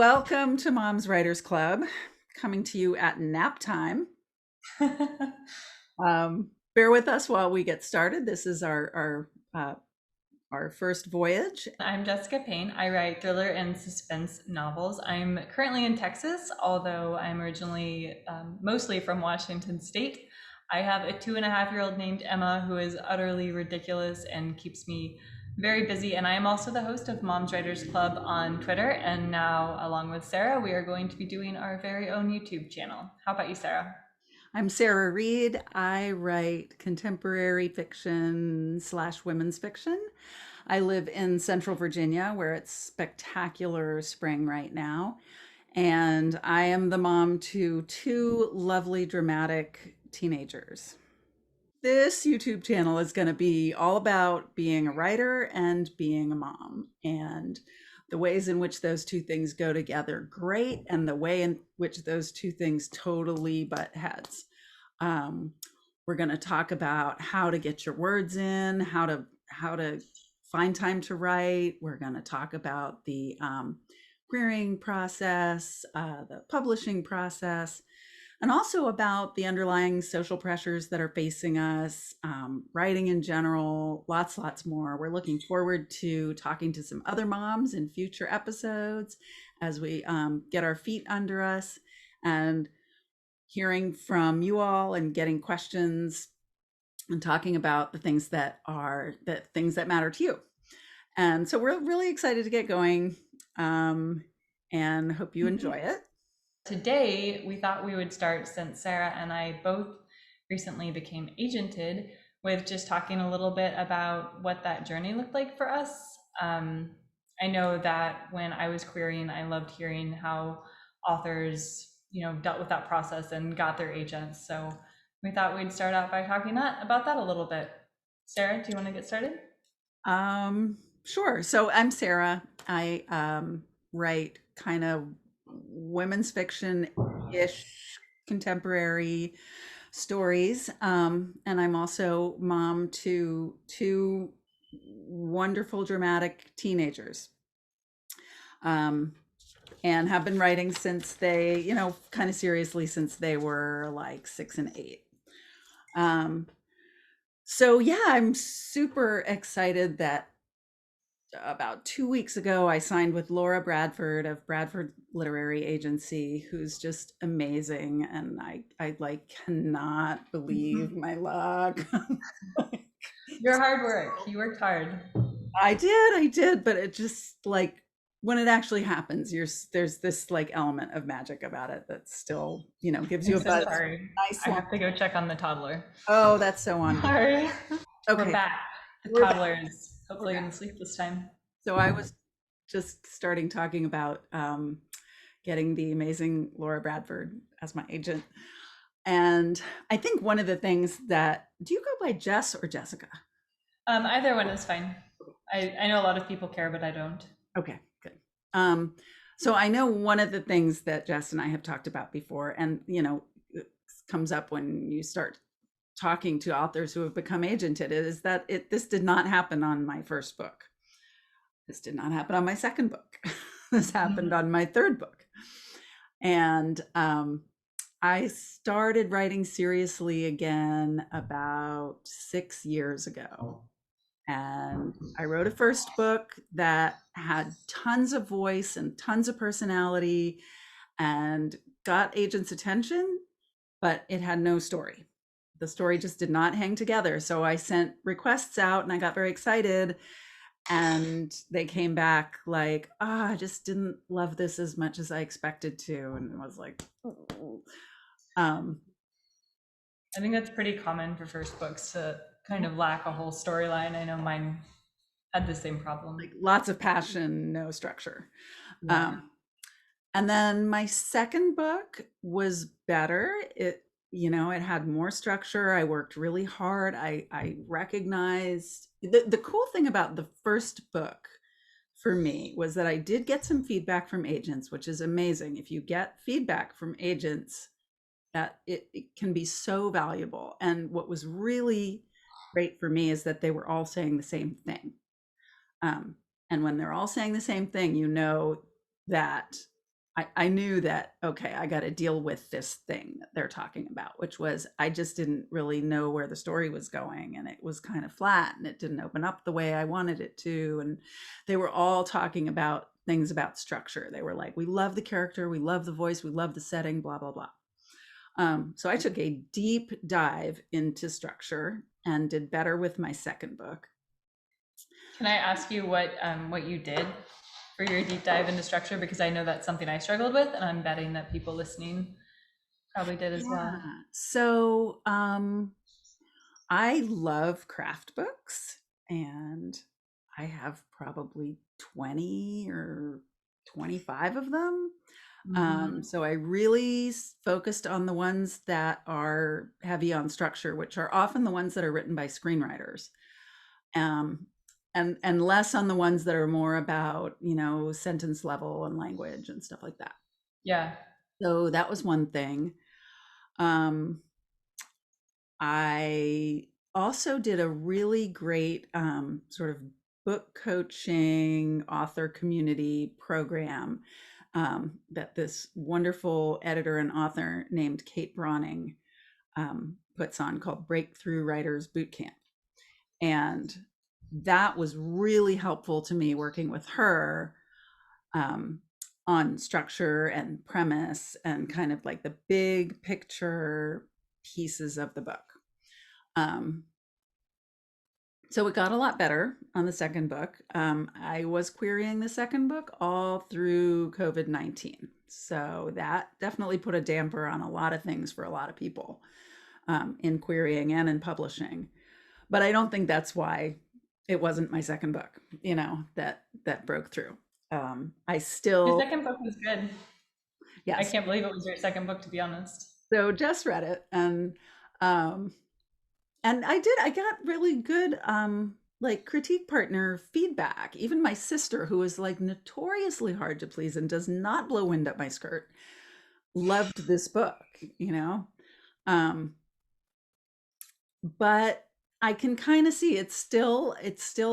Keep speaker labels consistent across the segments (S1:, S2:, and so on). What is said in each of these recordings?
S1: Welcome to Mom's Writers Club, coming to you at nap time. Bear with us while we get started. This is our first voyage.
S2: I'm Jessica Payne. I write thriller and suspense novels. I'm currently in Texas, although I'm originally mostly from Washington State. I have a 2.5-year-old named Emma who is utterly ridiculous and keeps me very busy. And I am also the host of Mom's Writers Club on Twitter. And now, along with Sarah, we are going to be doing our very own YouTube channel. How about you, Sarah?
S1: I'm Sara Read. I write contemporary fiction / women's fiction. I live in Central Virginia, where it's spectacular spring right now. And I am the mom to two lovely, dramatic teenagers. This YouTube channel is going to be all about being a writer and being a mom, and the ways in which those two things go together great, and the way in which those two things totally butt heads. We're going to talk about how to get your words in, how to find time to write. We're going to talk about the querying process, the publishing process, and also about the underlying social pressures that are facing us, writing in general, lots more. We're looking forward to talking to some other moms in future episodes as we get our feet under us and hearing from you all and getting questions and talking about the things that matter to you. And so we're really excited to get going, and hope you enjoy it.
S2: Today, we thought we would start, since Sarah and I both recently became agented, with just talking a little bit about what that journey looked like for us. I know that when I was querying, I loved hearing how authors, dealt with that process and got their agents. So we thought we'd start out by talking about that a little bit. Sarah, do you want to get started?
S1: Sure. So I'm Sarah. I write kind of women's fiction-ish contemporary stories. And I'm also mom to two wonderful, dramatic teenagers. And have been writing since they, kind of seriously since they were like 6 and 8. So yeah, I'm super excited that about 2 weeks ago, I signed with Laura Bradford of Bradford Literary Agency, who's just amazing. And I like cannot believe my luck.
S2: Your hard work. You worked hard.
S1: I did, but it just like when it actually happens, there's this like element of magic about it that still, gives you
S2: I'm
S1: a
S2: so
S1: buzz.
S2: sorry.
S1: Nice
S2: I
S1: one.
S2: have to go check on the toddler.
S1: Oh, that's so on me.
S2: Sorry. We're
S1: Okay,
S2: back. The
S1: we're back.
S2: toddler is
S1: We're
S2: hopefully
S1: back.
S2: going to sleep this time.
S1: So I was just starting talking about getting the amazing Laura Bradford as my agent. And I think one of the things that, do you go by Jess or Jessica?
S2: Either one is fine. I know a lot of people care, but I don't.
S1: Okay, good. So I know one of the things that Jess and I have talked about before, and it comes up when you start talking to authors who have become agented, is that this did not happen on my first book. This did not happen on my second book. This happened on my third book. And I started writing seriously again about 6 years ago. And I wrote a first book that had tons of voice and tons of personality and got agents' attention, but it had no story. The story just did not hang together. So I sent requests out and I got very excited. And they came back like, I just didn't love this as much as I expected to. And I was like,
S2: I think that's pretty common for first books to kind of lack a whole storyline. I know mine had the same problem.
S1: like lots of passion, no structure.
S2: Yeah.
S1: And then my second book was better. It had more structure. I worked really hard. I recognized the cool thing about the first book for me was that I did get some feedback from agents, which is amazing. If you get feedback from agents, that it can be so valuable. And what was really great for me is that they were all saying the same thing. And when they're all saying the same thing, that I knew that, okay, I got to deal with this thing that they're talking about, which was I just didn't really know where the story was going, and it was kind of flat and it didn't open up the way I wanted it to. And they were all talking about things about structure. They were like, we love the character, we love the voice, we love the setting, blah, blah, blah. So I took a deep dive into structure and did better with my second book.
S2: Can I ask you what you did for your deep dive into structure? Because I know that's something I struggled with, and I'm betting that people listening probably did as well.
S1: Yeah. So I love craft books, and I have probably 20 or 25 of them.
S2: Mm-hmm.
S1: So I really focused on the ones that are heavy on structure, which are often the ones that are written by screenwriters. Um, and less on the ones that are more about, sentence level and language and stuff like that.
S2: Yeah.
S1: So that was one thing. Um, I also did a really great sort of book coaching author community program that this wonderful editor and author named Kate Brawning puts on, called Breakthrough Writers Bootcamp. And that was really helpful to me, working with her um, on structure and premise and kind of like the big picture pieces of the book. Um, so it got a lot better on the second book. I was querying the second book all through COVID-19. So that definitely put a damper on a lot of things for a lot of people in querying and in publishing. But I don't think that's why it wasn't my second book, that broke through. I
S2: Your
S1: still,
S2: second book was good. I
S1: yes.
S2: can't believe it was your second book, to be honest.
S1: So just read it, um, and I got really good like critique partner feedback. Even my sister, who is like notoriously hard to please and does not blow wind up my skirt, loved this book, you know. Um but I can kind of see it still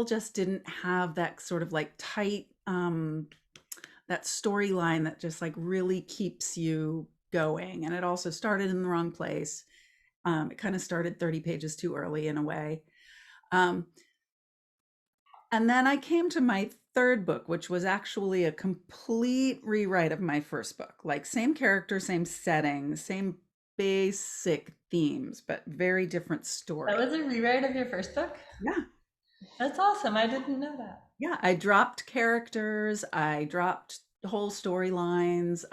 S1: just didn't have that sort of like tight that storyline that just like really keeps you going. And it also started in the wrong place. It kind of started 30 pages too early in a way. Um, and then I came to my third book, which was actually a complete rewrite of my first book. Like same character, same setting, same basic themes, but very different
S2: That
S1: story.
S2: was a rewrite of your first book?
S1: Yeah.
S2: That's awesome. I didn't know that.
S1: Yeah. I dropped characters, I dropped whole storylines.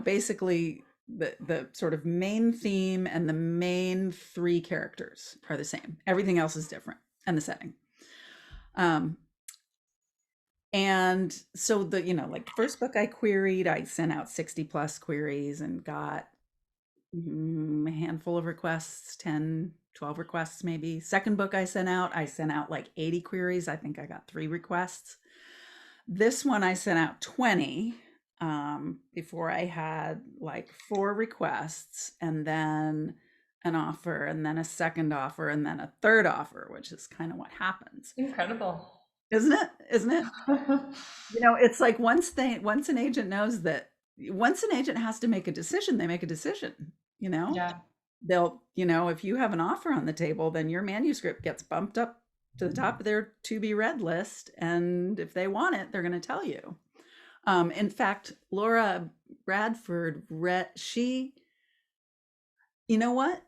S1: Basically the sort of main theme and the main three characters are the same. Everything else is different, and the setting. Um, And so like the first book I queried, I sent out 60 plus queries and got a handful of requests, 10, 12 requests maybe. Second book I sent out like 80 queries. I think I got 3 requests. This one I sent out 20 before I had like 4 requests, and then an offer, and then a second offer, and then a third offer, which is kind of what happens.
S2: Incredible.
S1: Isn't it? Isn't it? It's like once an agent knows that, once an agent has to make a decision, they make a decision, you know?
S2: Yeah.
S1: They'll, if you have an offer on the table, then your manuscript gets bumped up to the top of their to be read list. And if they want it, they're going to tell you. In fact, Laura Bradford read, you know what?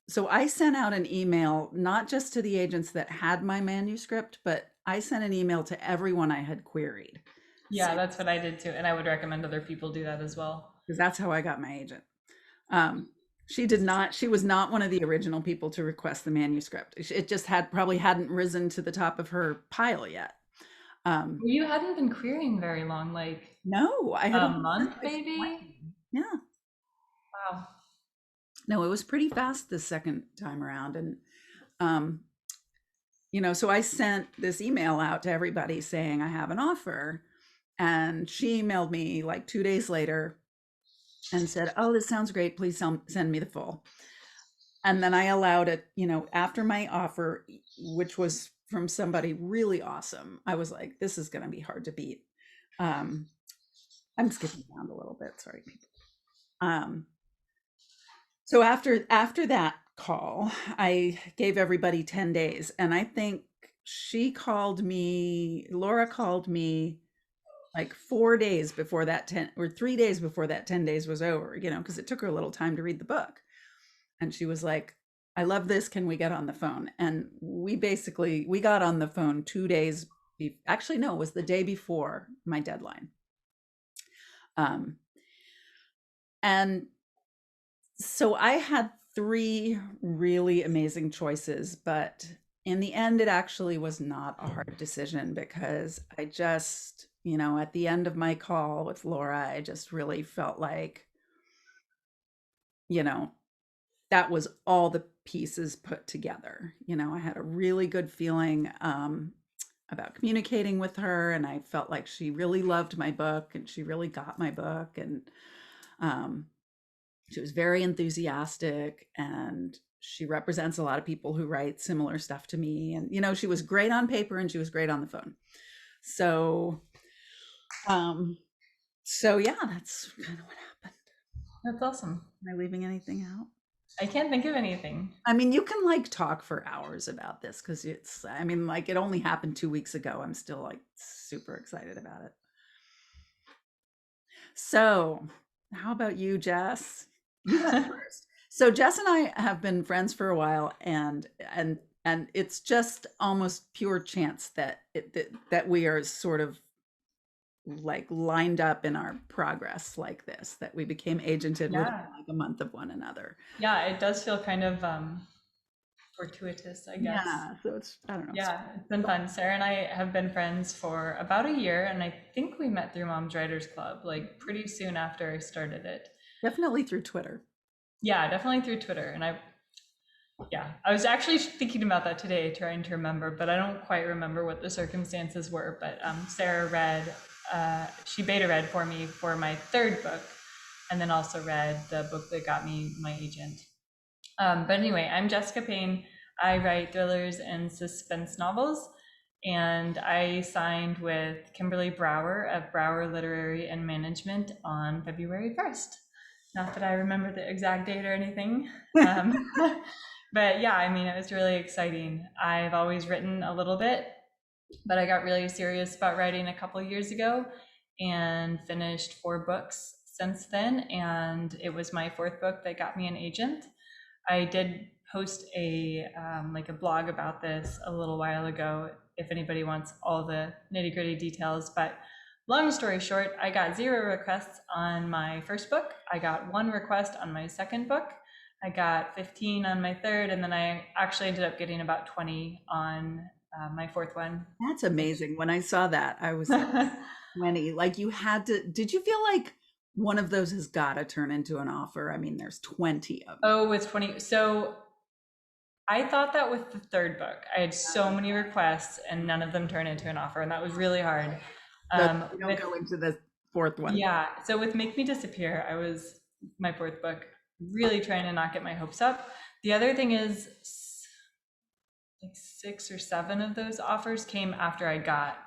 S1: So I sent out an email, not just to the agents that had my manuscript, but I sent an email to everyone I had queried.
S2: Yeah, that's what I did too. And I would recommend other people do that as well.
S1: Because that's how I got my agent. She was not one of the original people to request the manuscript. It just probably hadn't risen to the top of her pile yet.
S2: You hadn't been querying very long, like
S1: No, I had
S2: a
S1: only sent
S2: month
S1: like
S2: maybe?
S1: 20. Yeah.
S2: Wow.
S1: No, it was pretty fast the second time around. And, um, so I sent this email out to everybody saying I have an offer. And she emailed me like 2 days later and said, "Oh, this sounds great. Please send me the full." And then I allowed it, after my offer, which was from somebody really awesome. I was like, this is going to be hard to beat. I'm skipping around a little bit. Sorry, people. Um, so after that call, I gave everybody 10 days, and I think Laura called me like 4 days before that 10 or 3 days before that 10 days was over, because it took her a little time to read the book. And she was like, I love this. Can we get on the phone? And we got on the phone 2 days. Actually, no, it was the day before my deadline. Um, and so I had three really amazing choices, but in the end, it actually was not a hard decision because I just, at the end of my call with Laura, I just really felt like, you know, that was all the pieces put together. I had a really good feeling about communicating with her, and I felt like she really loved my book and she really got my book. And um, she was very enthusiastic, and she represents a lot of people who write similar stuff to me. And, she was great on paper and she was great on the phone. So, um, so yeah, that's kind of what happened.
S2: That's awesome.
S1: Am I leaving anything out?
S2: I can't think of anything.
S1: I mean, you can like talk for hours about this because like it only happened 2 weeks ago. I'm still like super excited about it. So, how about you, Jess? You went first. So Jess and I have been friends for a while, and it's just almost pure chance that we are sort of like lined up in our progress like this, that we became agented within
S2: Yeah.
S1: like a month of one another.
S2: Yeah, it does feel kind of fortuitous, I guess.
S1: Yeah, so it's, I don't know.
S2: Yeah, it's been fun. Sarah and I have been friends for about a year, and I think we met through Moms Writers Club, like pretty soon after I started it.
S1: Definitely through Twitter.
S2: Yeah, definitely through Twitter. And I was actually thinking about that today, trying to remember, but I don't quite remember what the circumstances were. But Sarah she beta read for me for my third book, and then also read the book that got me my agent. But anyway, I'm Jessica Payne. I write thrillers and suspense novels, and I signed with Kimberly Brower of Brower Literary and Management on February 1st. Not that I remember the exact date or anything. But yeah, I mean, it was really exciting. I've always written a little bit, but I got really serious about writing a couple years ago and finished 4 books since then. And it was my 4th book that got me an agent. I did post a like a blog about this a little while ago, if anybody wants all the nitty-gritty details. But long story short, I got 0 requests on my first book. I got 1 request on my second book. I got 15 on my third, and then I actually ended up getting about 20 on my 4th one.
S1: That's amazing. When I saw that, I was like, 20. Like did you feel like one of those has got to turn into an offer? I mean, there's 20 of them.
S2: Oh, with 20. So I thought that with the 3rd book, I had so many requests and none of them turned into an offer, and that was really hard.
S1: We don't go into the 4th one.
S2: Yeah, so with Make Me Disappear, I was my 4th book, really trying to not get my hopes up. The other thing is, like 6 or 7 of those offers came after I got,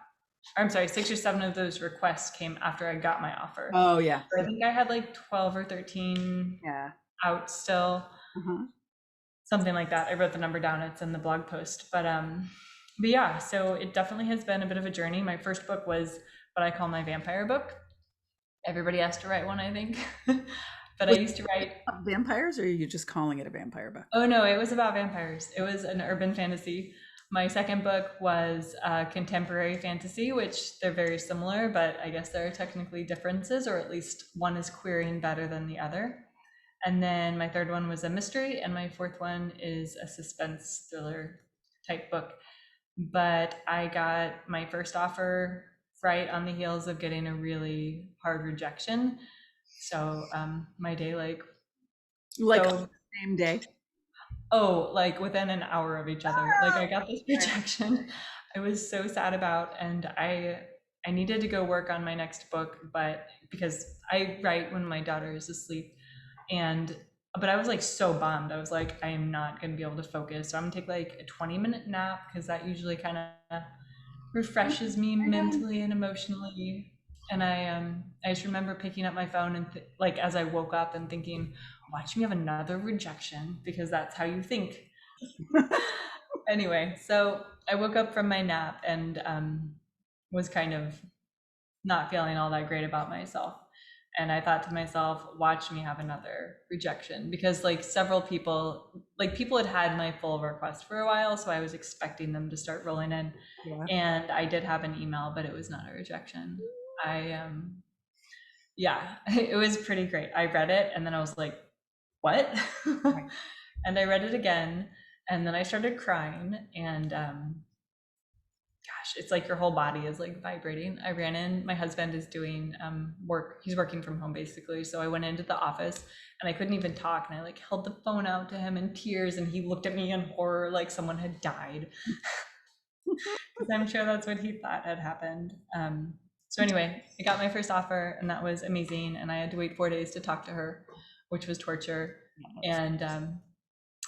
S2: or I'm sorry, 6 or 7 of those requests came after I got my offer.
S1: Oh yeah.
S2: So I think I had like 12 or 13 out still. Something like that. I wrote the number down. It's in the blog post. But yeah, so it definitely has been a bit of a journey. My first book was what I call my vampire book. Everybody has to write one, I think. But I used to write
S1: vampires, or are you just calling it a vampire book?
S2: Oh no, it was about vampires. It was an urban fantasy. My second book was contemporary fantasy, which they're very similar, but I guess there are technically differences, or at least one is queering better than the other. And then my third one was a mystery, and my 4th one is a suspense thriller type book. But I got my first offer right on the heels of getting a really hard rejection. So my day
S1: like
S2: so,
S1: same day.
S2: Oh, like within an hour of each other. Like I got this rejection I was so sad about, and I needed to go work on my next book, but because I write when my daughter is asleep, but I was like so bummed. I was like, I am not going to be able to focus. So I'm gonna take like a 20-minute nap because that usually kind of refreshes me mentally and emotionally. And I just remember picking up my phone and like as I woke up and thinking, watch me have another rejection because that's how you think. Anyway, so I woke up from my nap and was kind of not feeling all that great about myself. And I thought to myself, watch me have another rejection because like several people, like people had my full request for a while. So I was expecting them to start rolling in.
S1: Yeah.
S2: And I did have an email, but it was not a rejection. I, yeah, it was pretty great. I read it and then I was like, what?
S1: Right.
S2: And I read it again and then I started crying and gosh, it's like your whole body is like vibrating. I ran in, my husband is doing work, he's working from home basically. So I went into the office and I couldn't even talk. And I like held the phone out to him in tears and he looked at me in horror like someone had died. Because I'm sure that's what he thought had happened. So anyway, I got my first offer and that was amazing. And I had to wait 4 days to talk to her, which was torture. And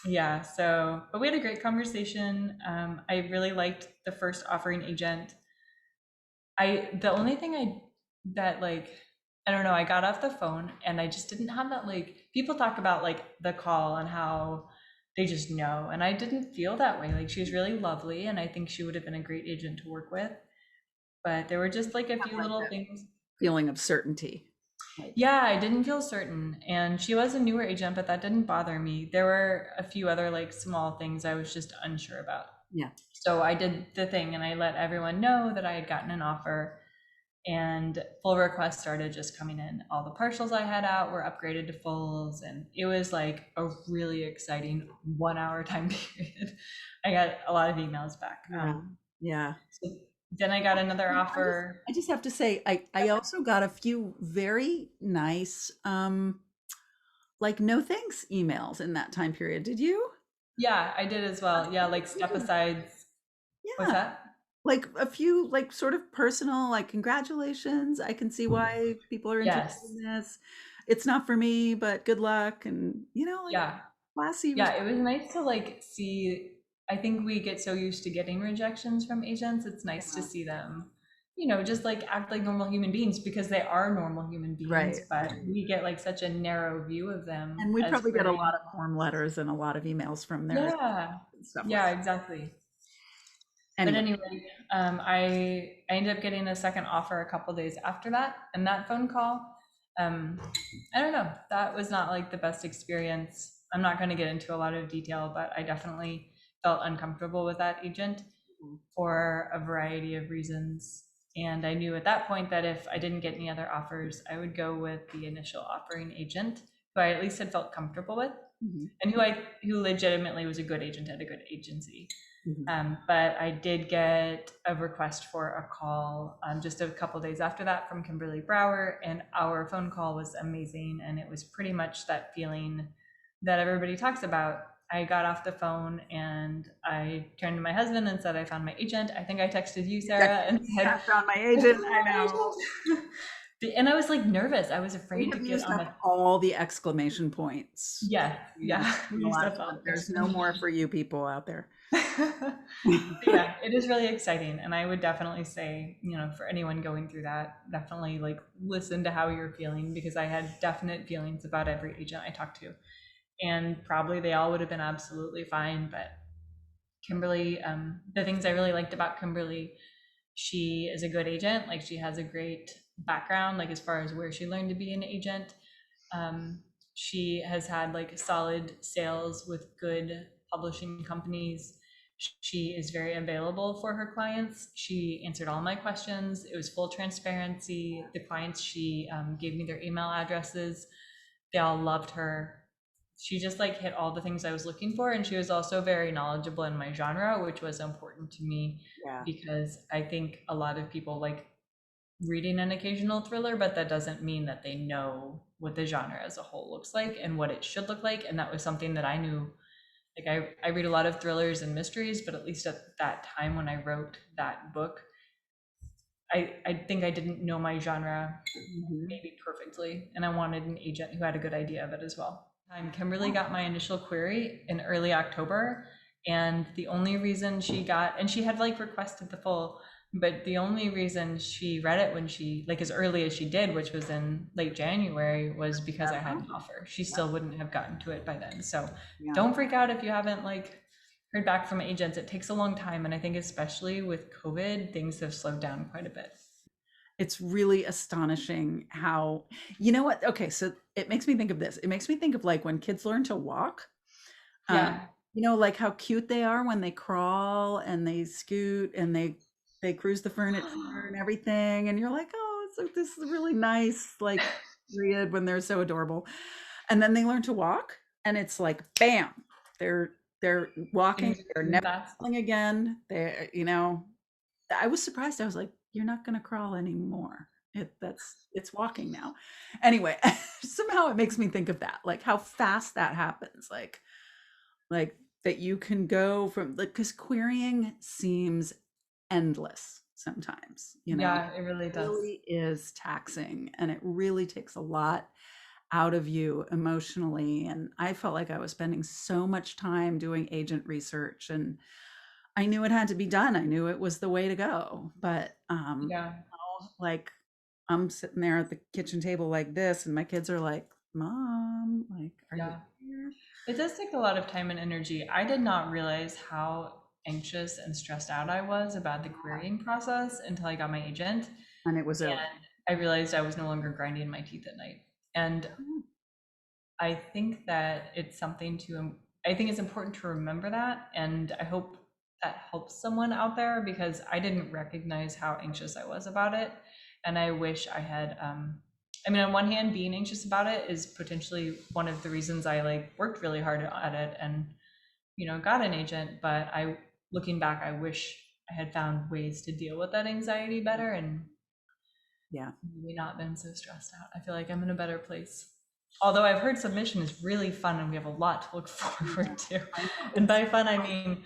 S2: yeah, so, but we had a great conversation. I really liked the first offering agent. The only thing that like, I don't know, I got off the phone and I just didn't have that, like, people talk about like the call and how they just know. And I didn't feel that way. Like, she was really lovely and I think she would have been a great agent to work with. But there were just like a few
S1: Like
S2: little
S1: that
S2: things.
S1: feeling of certainty.
S2: Yeah, I didn't feel certain. And she was a newer agent, but that didn't bother me. There were a few other like small things I was just unsure about.
S1: Yeah.
S2: So I did the thing and I let everyone know that I had gotten an offer and full requests started just coming in. All the partials I had out were upgraded to fulls and it was like a really exciting 1 hour time period. I got a lot of emails back.
S1: Yeah.
S2: So then I got another offer.
S1: I just have to say, I also got a few very nice, like no thanks emails in that time period. Did you?
S2: Yeah, I did as well. Yeah, like step asides. What's
S1: Yeah.
S2: that?
S1: Like a few, like sort of personal, like congratulations. I can see why people are interested
S2: Yes.
S1: in this. It's not for me, but good luck. And, like
S2: Yeah.
S1: classy.
S2: Yeah, it was nice to like see. I think we get so used to getting rejections from agents. It's nice to
S1: Yeah.
S2: see them, just like act like normal human beings because they are normal human beings,
S1: Right.
S2: but we get like such a narrow view of them
S1: And we
S2: as
S1: probably get a
S2: querying.
S1: lot of form letters and a lot of emails from their
S2: Yeah.
S1: stuff like
S2: Yeah,
S1: that.
S2: exactly. But
S1: Anyway.
S2: anyway, I ended up getting a second offer a couple days after that, and that phone call, um, I don't know, that was not like the best experience. I'm not going to get into a lot of detail, but I definitely felt uncomfortable with that agent for a variety of reasons. And I knew at that point that if I didn't get any other offers, I would go with the initial offering agent, who I at least had felt comfortable with,
S1: Mhm.
S2: and who legitimately was a good agent at a good agency.
S1: Mhm.
S2: But I did get a request for a call just a couple days after that from Kimberly Brower, and our phone call was amazing. And it was pretty much that feeling that everybody talks about. I got off the phone and I turned to my husband and said, I found my agent. I think I texted you, Sarah, and said,
S1: I found my
S2: I
S1: agent.
S2: found
S1: I
S2: my
S1: know.
S2: agent. And I was like nervous. I was
S1: We
S2: afraid to
S1: have
S2: get
S1: used
S2: on the,
S1: up all the exclamation points.
S2: yeah,
S1: In
S2: yeah.
S1: the
S2: We used
S1: last
S2: up all
S1: month.
S2: the
S1: There's no more for you people out there.
S2: Yeah, it is really exciting. And I would definitely say, for anyone going through that, definitely like listen to how you're feeling because I had definite feelings about every agent I talked to. And probably they all would have been absolutely fine. But Kimberly, the things I really liked about Kimberly, she is a good agent. Like she has a great background, like as far as where she learned to be an agent. She has had like solid sales with good publishing companies. She is very available for her clients. She answered all my questions. It was full transparency. The clients, she gave me their email addresses. They all loved her. She just like hit all the things I was looking for. And she was also very knowledgeable in my genre, which was important to me
S1: Yeah.
S2: because I think a lot of people like reading an occasional thriller, but that doesn't mean that they know what the genre as a whole looks like and what it should look like. And that was something that I knew. Like I read a lot of thrillers and mysteries, but at least at that time when I wrote that book, I think I didn't know my genre maybe perfectly. And I wanted an agent who had a good idea of it as well. Kimberly got my initial query in early October. And the only reason she got, and she had like requested the full But the only reason she read it when she, like as early as she did, which was in late January, was because I had an offer. She
S1: Yep.
S2: still wouldn't have gotten to it by then. So
S1: Yeah.
S2: don't freak out if you haven't like heard back from agents. It takes a long time. And I think especially with COVID, things have slowed down quite a bit.
S1: It's really astonishing how, you know what? Okay, so it makes me think of this. It makes me think of like when kids learn to walk. Um,
S2: Yeah.
S1: like how cute they are when they crawl and they scoot and they cruise the furniture and everything, and you're like, oh, it's like this is really nice, like period when they're so adorable, and then they learn to walk, and it's like, bam, they're walking,
S2: Things are
S1: they're
S2: moving
S1: never
S2: fast.
S1: crawling again. I was surprised. I was like, "You're not gonna crawl anymore. It's walking now." Anyway, somehow it makes me think of that, like how fast that happens, like that you can go from like because querying seems endless sometimes,
S2: Yeah, it really
S1: it
S2: does.
S1: really is taxing and it really takes a lot out of you emotionally. And I felt like I was spending so much time doing agent research and I knew it had to be done. I knew it was the way to go. But
S2: Yeah.
S1: like I'm sitting there at the kitchen table like this, and my kids are like, Mom, like, are you
S2: Yeah.
S1: here?
S2: It does take a lot of time and energy. I did not realize how anxious and stressed out I was about the querying process until I got my agent.
S1: And it was over.
S2: And I realized I was no longer grinding my teeth at night. And
S1: Mm,
S2: I think that it's something to, I think it's important to remember that. And I hope that helps someone out there because I didn't recognize how anxious I was about it. And I wish I had, I mean, on one hand, being anxious about it is potentially one of the reasons I like worked really hard at it and, got an agent. But looking back, I wish I had found ways to deal with that anxiety better and
S1: yeah.
S2: maybe not been so stressed out. I feel like I'm in a better place. Although I've heard submission is really fun and we have a lot to look forward to.
S1: I know.
S2: And
S1: It's
S2: by fun, I mean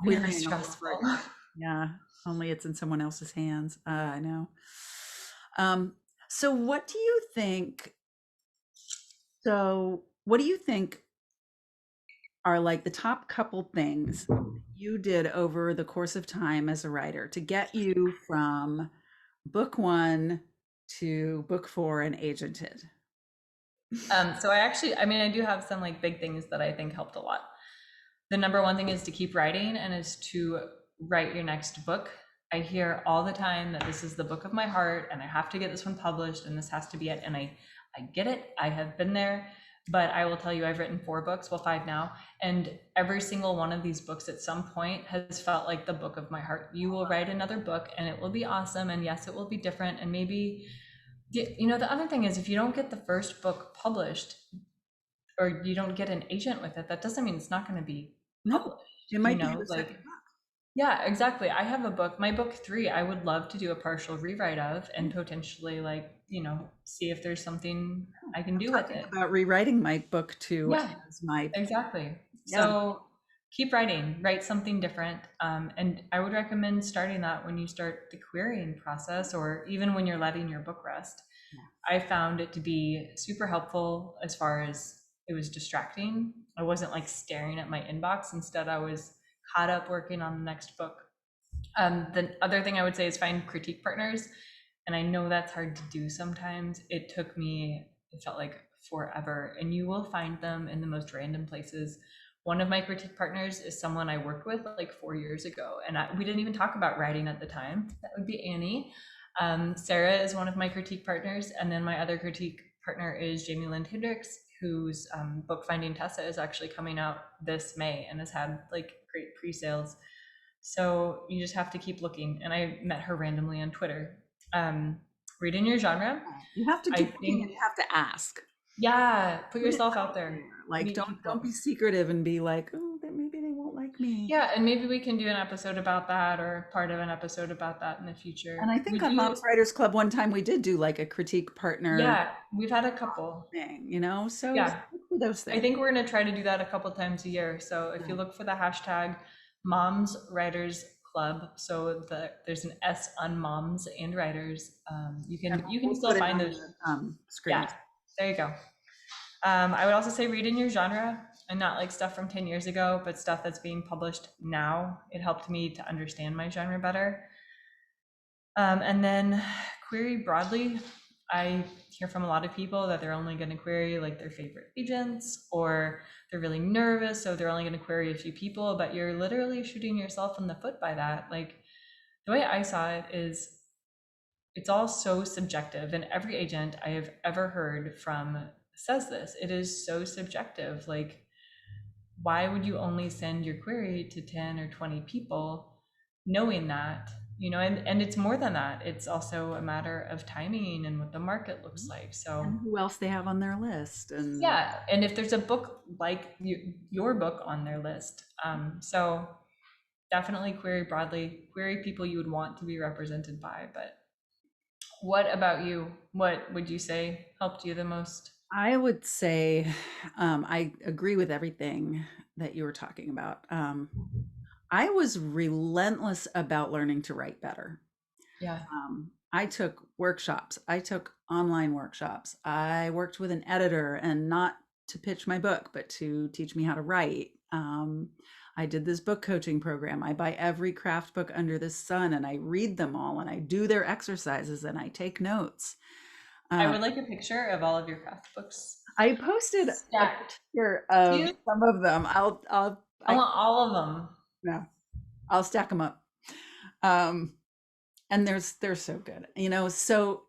S2: really
S1: querying all over
S2: stressful.
S1: again. Yeah. Only it's in someone else's hands. I know. Um, so what do you think? What do you think are like the top couple things you did over the course of time as a writer to get you from book one to book four and agented?
S2: So I do have some like big things that I think helped a lot. The number one thing is to keep writing and is to write your next book. I hear all the time that this is the book of my heart and I have to get this one published and this has to be it. And I get it. I have been there, but I will tell you, I've written 4 books, well, 5 now. And every single one of these books at some point has felt like the book of my heart. You will write another book and it will be awesome. And yes, it will be different. And maybe, the other thing is if you don't get the first book published, or you don't get an agent with it, that doesn't mean it's not going to be
S1: No,
S2: published,
S1: it might be the second book.
S2: yeah, exactly. I have a book, my book 3, I would love to do a partial rewrite of and potentially like, see if there's something I can
S1: I'm
S2: do with
S1: talking
S2: it.
S1: about rewriting my book to
S2: Yeah,
S1: as my
S2: exactly.
S1: yeah.
S2: So keep writing, write something different. And I would recommend starting that when you start the querying process or even when you're letting your book rest. I found it to be super helpful as far as it was distracting. I wasn't like staring at my inbox. Instead, I was caught up working on the next book. The other thing I would say is find critique partners. And I know that's hard to do sometimes. It felt like forever. And you will find them in the most random places. One of my critique partners is someone I worked with like 4 years ago. And we didn't even talk about writing at the time. That would be Annie. Sarah is one of my critique partners. And then my other critique partner is Jamie Lynn Hendricks, whose book Finding Tessa is actually coming out this May and has had like great pre-sales. So you just have to keep looking. And I met her randomly on Twitter. Read in your genre.
S1: You have to
S2: I
S1: keep looking and
S2: think,
S1: you have to ask.
S2: yeah, put
S1: Put it
S2: yourself out
S1: out
S2: there.
S1: there. Like
S2: Meet
S1: don't
S2: people.
S1: be secretive and be like, oh, that maybe they won't like me.
S2: Yeah, and maybe we can do an episode about that or part of an episode about that in the
S1: And
S2: future.
S1: I think
S2: Would
S1: on
S2: you?
S1: Moms Writers Club one time we did do like a critique partner
S2: Yeah, we've had a couple.
S1: thing, so
S2: Yeah,
S1: look for those
S2: I
S1: things.
S2: think we're going to try to do that a couple times a year. So if you
S1: Yeah.
S2: look for the hashtag Moms Writers Club, so there's an S on moms and writers. You
S1: And
S2: can you can
S1: we'll
S2: still
S1: put it
S2: find
S1: on
S2: those.
S1: the screen.
S2: Yeah, there you go. I would also say read in your genre and not like stuff from 10 years ago, but stuff that's being published now. It helped me to understand my genre better. And then query broadly. I hear from a lot of people that they're only going to query like their favorite agents, or they're really nervous, so they're only going to query a few people, but you're literally shooting yourself in the foot by that. Like, the way I saw it is it's all so subjective, and every agent I have ever heard from says this. It is so subjective. Like, why would you only send your query to 10 or 20 people knowing that, and it's more than that. It's also a matter of timing and what the market looks like. So
S1: And who else they have on their list. And
S2: yeah, and if there's a book like your book on their list, so definitely query broadly, query people you would want to be represented by. But what about you? What would you say helped you the most?
S1: I would say I agree with everything that you were talking about. I was relentless about learning to write better.
S2: Yeah.
S1: I took workshops. I took online workshops. I worked with an editor, and not to pitch my book, but to teach me how to write. I did this book coaching program. I buy every craft book under the sun and I read them all and I do their exercises and I take notes.
S2: I
S1: Uh,
S2: would like a picture of all of your craft books
S1: I posted a
S2: stacked.
S1: picture
S2: Do
S1: of
S2: you?
S1: some of them.
S2: I
S1: I
S2: want all of them.
S1: no, I'll stack them up. Um, and they're so good, so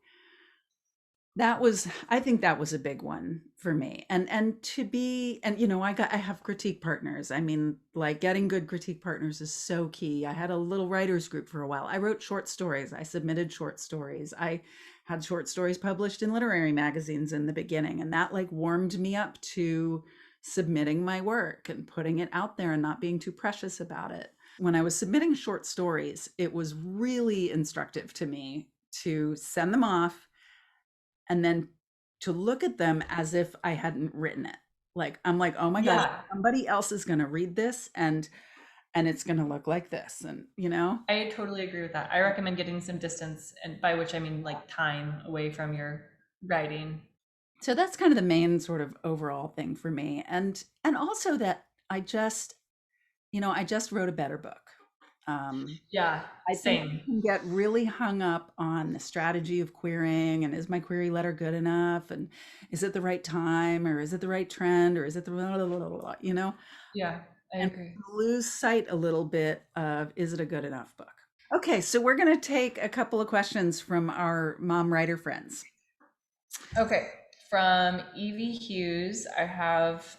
S1: I think that was a big one for me. And to be, and I have critique partners. I mean, like, getting good critique partners is so key. I had a little writers group for a while. I wrote short stories. I submitted short stories. I had short stories published in literary magazines in the beginning, and that like warmed me up to submitting my work and putting it out there and not being too precious about it. When I was submitting short stories, it was really instructive to me to send them off and then to look at them as if I hadn't written it. Like, I'm like, oh my God,
S2: Yeah,
S1: somebody else is going to read this, and it's going to look like this. And
S2: I totally agree with that. I recommend getting some distance, and by which I mean like time away from your writing.
S1: so that's kind of the main sort of overall thing for me. And also that I just wrote a better book. Um,
S2: Yeah,
S1: I think
S2: same.
S1: we can get really hung up on the strategy of querying, and is my query letter good enough, and is it the right time, or is it the right trend, or is it the blah, blah, blah, blah, blah.
S2: Yeah, I
S1: And
S2: agree.
S1: lose sight a little bit of, is it a good enough book? Okay, so we're going to take a couple of questions from our mom writer friends.
S2: Okay, from Evie Hughes, I have,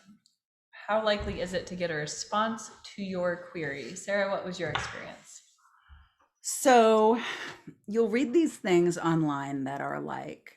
S2: how likely is it to get a response to your query? Sarah, what was your experience?
S1: So you'll read these things online that are like,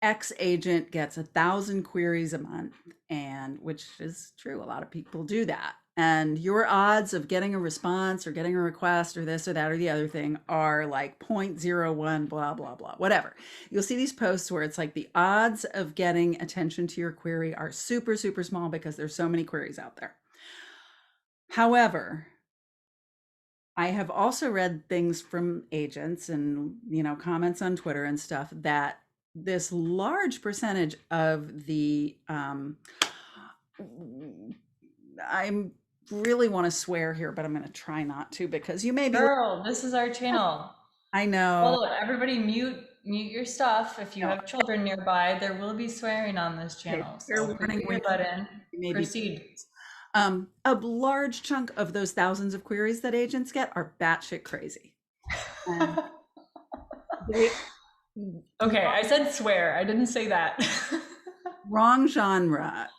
S1: X agent gets 1,000 queries a month, and which is true. A lot of people do that. And your odds of getting a response or getting a request or this or that or the other thing are like 0.01, blah, blah, blah, whatever. You'll see these posts where it's like the odds of getting attention to your query are super, super small because there's so many queries out there. However, I have also read things from agents and, comments on Twitter and stuff that this large percentage of the I'm really want to swear here, but I'm going to try not to, because you may be.
S2: Girl, this is our channel.
S1: I know.
S2: Hold on, everybody mute your stuff. If you
S1: No,
S2: have children nearby, there will be swearing on this
S1: okay,
S2: channel.
S1: fair
S2: So put
S1: warning.
S2: your earbud in.
S1: Maybe
S2: Proceed.
S1: a large chunk of those thousands of queries that agents get are batshit crazy. And they,
S2: Okay, I said swear. I didn't say that.
S1: wrong genre,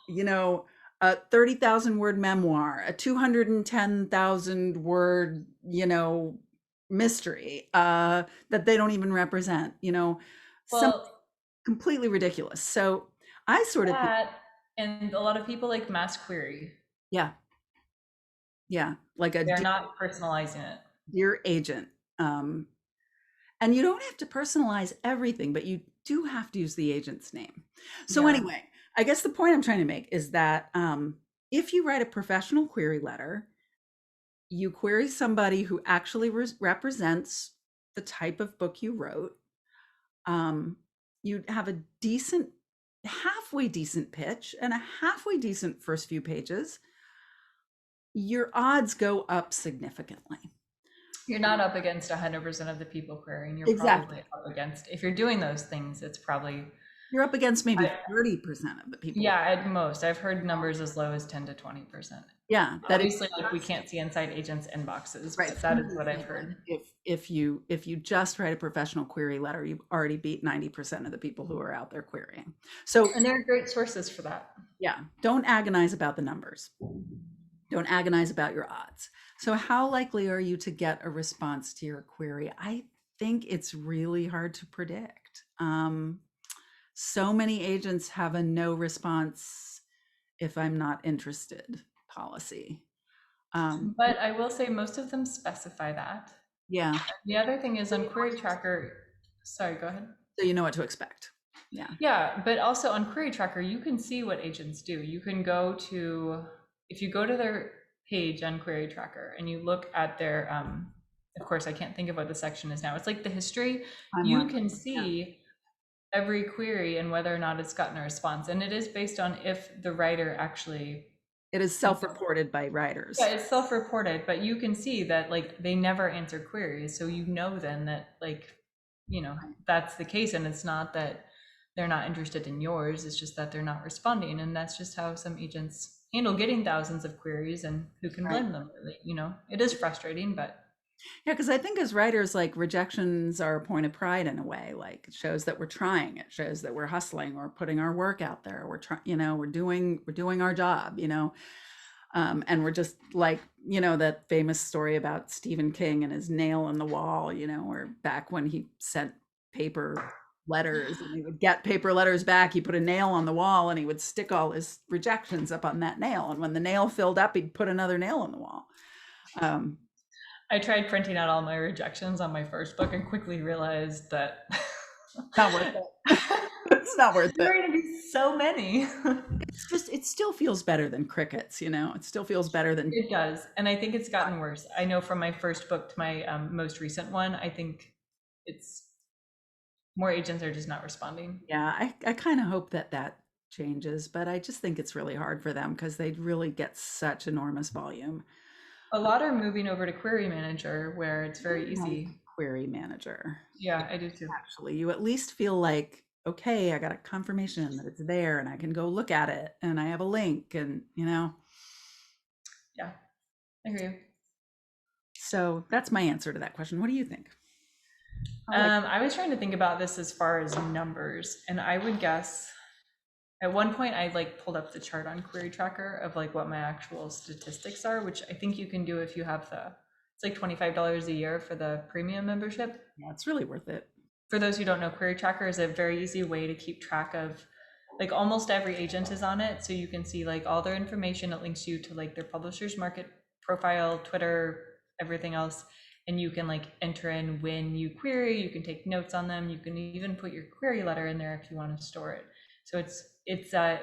S1: a 30,000 word memoir, a 210,000 word, mystery that they don't even represent, some
S2: Well,
S1: completely ridiculous. So I sort of think,
S2: that and a lot of people like mass query.
S1: yeah, yeah, like a
S2: They're not personalizing it.
S1: dear agent. Um, and you don't have to personalize everything, but you do have to use the agent's name. So
S2: Yeah.
S1: anyway, I guess the point I'm trying to make is that if you write a professional query letter, you query somebody who actually represents the type of book you wrote. You have a decent, halfway decent pitch and a halfway decent first few pages. Your odds go up significantly.
S2: You're not up against 100% of the people querying. You're
S1: Exactly.
S2: probably up against, if you're doing those things, it's probably,
S1: You're up against maybe
S2: I,
S1: 30% of the people.
S2: yeah, at most. I've heard numbers as low as 10 to 20%.
S1: Yeah, that it's
S2: Obviously, like we can't see inside agents' inboxes,
S1: right.
S2: but that is
S1: Somebody
S2: what I've
S1: said that
S2: heard.
S1: if you just write a professional query letter, you've already beat 90% of the people who are out there querying. So
S2: And there are great sources for that.
S1: yeah, don't agonize about the numbers. Don't agonize about your odds. So how likely are you to get a response to your query? I think it's really hard to predict. So many agents have a no response if I'm not interested policy. Um,
S2: But I will say most of them specify that.
S1: yeah,
S2: The other thing is on Query Tracker, sorry, go ahead.
S1: so you know what to expect. Yeah.
S2: Yeah, but also on Query Tracker, you can see what agents do. You can go to, if you go to their page on Query Tracker and you look at their, of course, I can't think of what the section is now. It's like the history. You
S1: Timeline.
S2: can
S1: Yeah.
S2: see every query and whether or not it's gotten a response. And it is based on if the writer actually,
S1: It is self-reported by
S2: yeah,
S1: writers.
S2: it's self-reported, but you can see that like they never answer queries. So you know then that like, that's the case. And it's not that they're not interested in yours, it's just that they're not responding. And that's just how some agents handle getting thousands of queries, and who can
S1: Right.
S2: blame them really, It is frustrating, but
S1: Yeah, because I think as writers, like rejections are a point of pride in a way. Like it shows that we're trying. It shows that we're hustling. We're putting our work out there. We're trying. We're doing our job. And we're just like that famous story about Stephen King and his nail in the wall. Where back when he sent paper letters and he would get paper letters back, he put a nail on the wall and he would stick all his rejections up on that nail. And when the nail filled up, he'd put another nail on the wall. Um,
S2: I tried printing out all my rejections on my first book and quickly realized that
S1: Not worth it. It's not worth
S2: there
S1: it.
S2: are going to be so many.
S1: It's just it still feels better than crickets, It still feels better than
S2: It does. And I think it's gotten worse. I know from my first book to my most recent one, I think it's more agents are just not responding.
S1: yeah, I kind of hope that that changes, but I just think it's really hard for them because they really get such enormous volume.
S2: A lot are moving over to Query Manager where it's very
S1: I like
S2: easy.
S1: Query Manager.
S2: Yeah, I do too.
S1: Actually, you at least feel like, okay, I got a confirmation that it's there and I can go look at it and I have a link and.
S2: Yeah, I hear you.
S1: So that's my answer to that question. What do you think? How like
S2: I was trying to think about this as far as numbers, and I would guess at one point I like pulled up the chart on Query Tracker of like what my actual statistics are, which I think you can do if you have it's like $25 a year for the premium membership.
S1: yeah, it's really worth it.
S2: For those who don't know, Query Tracker is a very easy way to keep track of like almost every agent is on it. So you can see like all their information. It links you to like their publisher's market profile, Twitter, everything else. And you can like enter in when you query, you can take notes on them. You can even put your query letter in there if you want to store it. So it's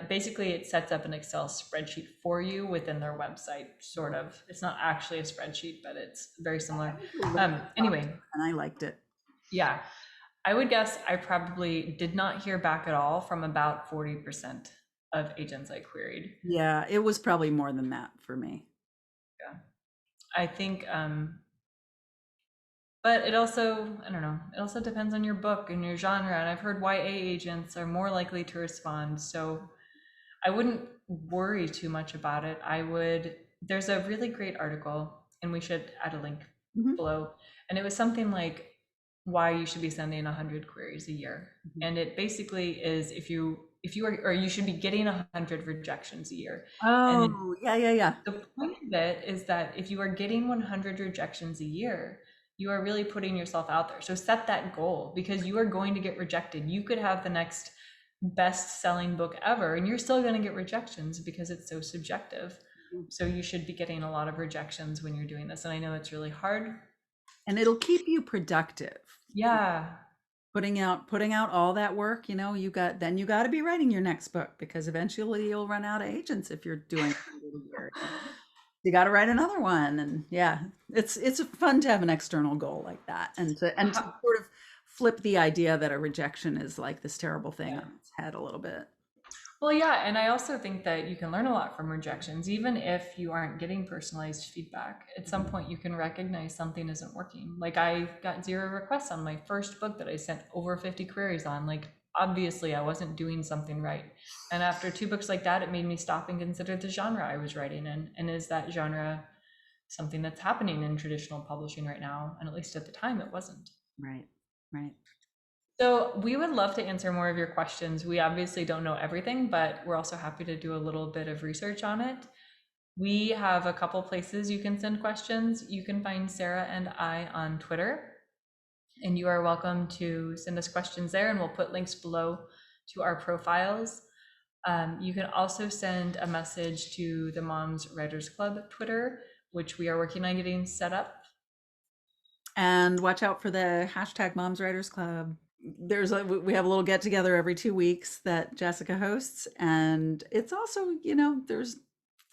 S2: basically it sets up an Excel spreadsheet for you within their website, sort of. It's not actually a spreadsheet, but it's very similar. Anyway,
S1: And I liked it.
S2: yeah, I would guess I probably did not hear back at all from about 40% of agents I queried.
S1: Yeah, it was probably more than that for me.
S2: Yeah. I think, but it also, I don't know, it also depends on your book and your genre. And I've heard YA agents are more likely to respond. So I wouldn't worry too much about it. There's a really great article, and we should add a link
S1: Mhm.
S2: below. And it was something like why you should be sending 100 queries a year.
S1: Mhm.
S2: And it basically is if you are, or you should be getting 100 rejections a year. And
S1: Oh, yeah, yeah, yeah.
S2: the point of it is that if you are getting 100 rejections a year, you are really putting yourself out there. So set that goal, because you are going to get rejected. You could have the next best selling book ever and you're still going to get rejections because it's so subjective. So you should be getting a lot of rejections when you're doing this. And I know it's really hard.
S1: And it'll keep you productive.
S2: Yeah.
S1: Putting out all that work, you got to be writing your next book because eventually you'll run out of agents if you're doing it a year. You got to write another one, and yeah, it's fun to have an external goal like that, and to sort of flip the idea that a rejection is like this terrible thing
S2: Yeah.
S1: on its head a little bit.
S2: Well, yeah, and I also think that you can learn a lot from rejections, even if you aren't getting personalized feedback. At some point, you can recognize something isn't working. Like, I got 0 requests on my first book that I sent over 50 queries on. Like, obviously, I wasn't doing something right. And after 2 books like that, it made me stop and consider the genre I was writing in. And is that genre something that's happening in traditional publishing right now? And at least at the time, it wasn't.
S1: Right, right.
S2: So we would love to answer more of your questions. We obviously don't know everything, but we're also happy to do a little bit of research on it. We have a couple places you can send questions. You can find Sarah and I on Twitter, and you are welcome to send us questions there, and we'll put links below to our profiles. You can also send a message to the Moms Writers Club Twitter, which we are working on getting set up.
S1: And watch out for the hashtag Moms Writers Club. We have a little get together every 2 weeks that Jessica hosts, and it's also, there's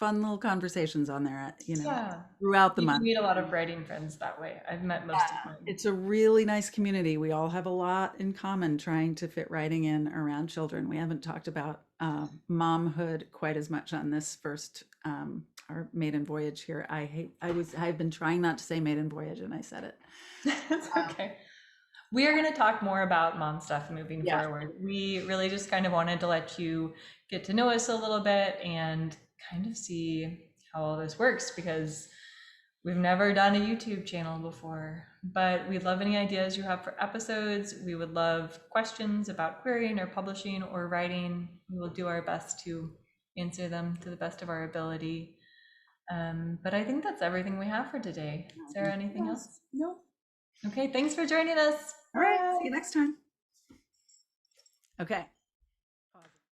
S1: fun little conversations on there,
S2: Yeah,
S1: throughout the
S2: you can
S1: month.
S2: meet a lot of writing friends that way. I've met most of mine.
S1: It's a really nice community. We all have a lot in common trying to fit writing in around children. We haven't talked about momhood quite as much on this first our maiden voyage here. I've been trying not to say maiden voyage, and I said it.
S2: That's okay. We are going to talk more about mom stuff moving
S1: Yeah.
S2: forward. We really just kind of wanted to let you get to know us a little bit and kind of see how all this works, because we've never done a YouTube channel before. But we'd love any ideas you have for episodes. We would love questions about querying or publishing or writing. We will do our best to answer them to the best of our ability. But I think that's everything we have for today. Sarah, anything else?
S1: Nope.
S2: Okay, thanks for joining us.
S1: All right. See you next time. Okay.